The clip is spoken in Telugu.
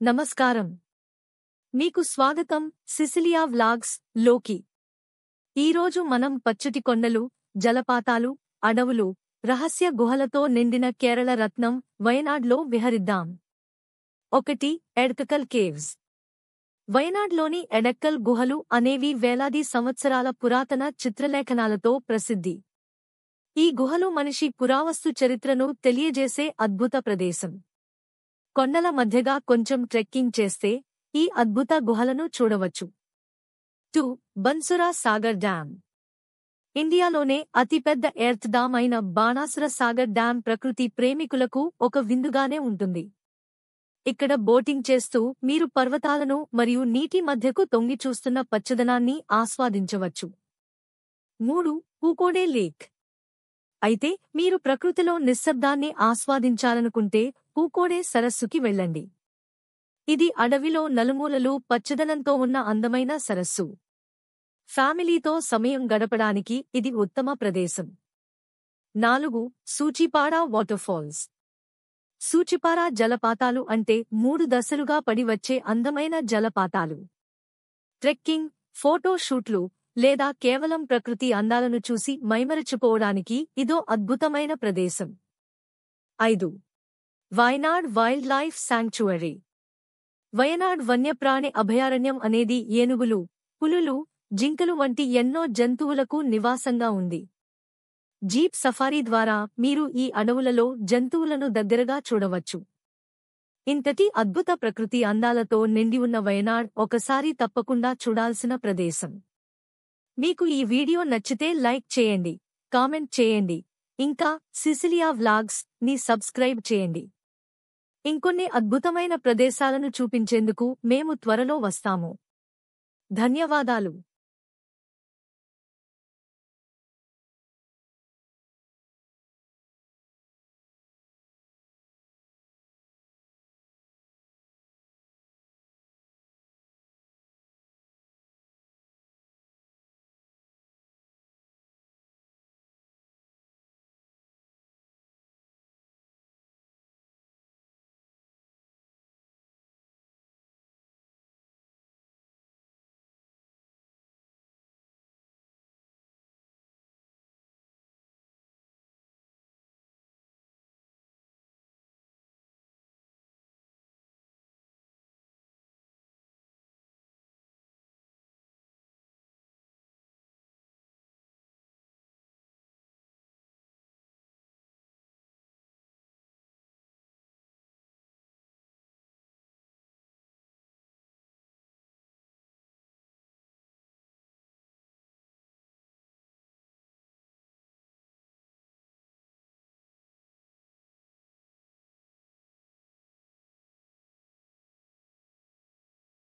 నమస్కారం. మీకు స్వాగతం సిసిలియా వ్లాగ్స్ లోకి. ఈరోజు మనం పచ్చటి కొండలు, జలపాతాలు, అడవులు, రహస్య గుహలతో నిండిన కేరళ రత్నం వయనాడ్లో విహరిద్దాం. 1. ఎడక్కల్ కేవ్స్. వయనాడ్లోని ఎడక్కల్ గుహలు అనేవి వేలాది సంవత్సరాల పురాతన చిత్రలేఖనాలతో ప్రసిద్ధి. ఈ గుహలు మనిషి పురావస్తు చరిత్రను తెలియజేసే అద్భుత ప్రదేశం. కొండల మధ్యగా కొంచెం ట్రెక్కింగ్ చేస్తే ఈ అద్భుత గుహలను చూడవచ్చు. 2. బన్సురా సాగర్ డ్యామ్. ఇండియాలోనే అతిపెద్ద ఎర్త్ డామ్ అయిన బాణాసుర సాగర్ డ్యామ్ ప్రకృతి ప్రేమికులకు ఒక విందుగానే ఉంటుంది. ఇక్కడ బోటింగ్ చేస్తూ మీరు పర్వతాలను మరియు నీటి మధ్యకు తొంగి చూస్తున్న పచ్చదనాన్ని ఆస్వాదించవచ్చు. 3. పూకోడే లేక్. అయితే మీరు ప్రకృతిలో నిశ్శబ్దాన్ని ఆస్వాదించాలనుకుంటే పూకోడే సరస్సుకి వెళ్ళండి. ఇది అడవిలో నలుమూలలు పచ్చదనంతో ఉన్న అందమైన సరస్సు. ఫ్యామిలీతో సమయం గడపడానికి ఇది ఉత్తమ ప్రదేశం. 4. సూచిపారా వాటర్ఫాల్స్. సూచిపారా జలపాతాలు అంటే 3 దశలుగా పడి వచ్చే అందమైన జలపాతాలు. ట్రెక్కింగ్, ఫోటో షూట్లు లేదా కేవలం ప్రకృతి అందాలను చూసి మైమరచిపోవడానికి ఇదో అద్భుతమైన ప్రదేశం. 5. Wayanad wild life sanctuary. Wayanad వన్యప్రాణి అభయారణ్యం అనేది ఏనుగులు, పులులు, జింకలు వంటి ఎన్నో జంతువులకు నివాసంగా ఉంది. జీప్ సఫారీ ద్వారా మీరు ఈ అడవులలో జంతువులను దగ్గరగా చూడవచ్చు. ఇంతటి అద్భుత ప్రకృతి అందాలతో నిండి ఉన్న వయనాడ్ ఒకసారి తప్పకుండా చూడాల్సిన ప్రదేశం. మీకు ఈ వీడియో నచ్చితే లైక్ చేయండి, కామెంట్ చేయండి, ఇంకా సిసిలియా వ్లాగ్స్ ని సబ్స్క్రైబ్ చేయండి. ఇంకొన్ని అద్భుతమైన ప్రదేశాలను చూపించేందుకు మేము త్వరలో వస్తాము. ధన్యవాదాలు.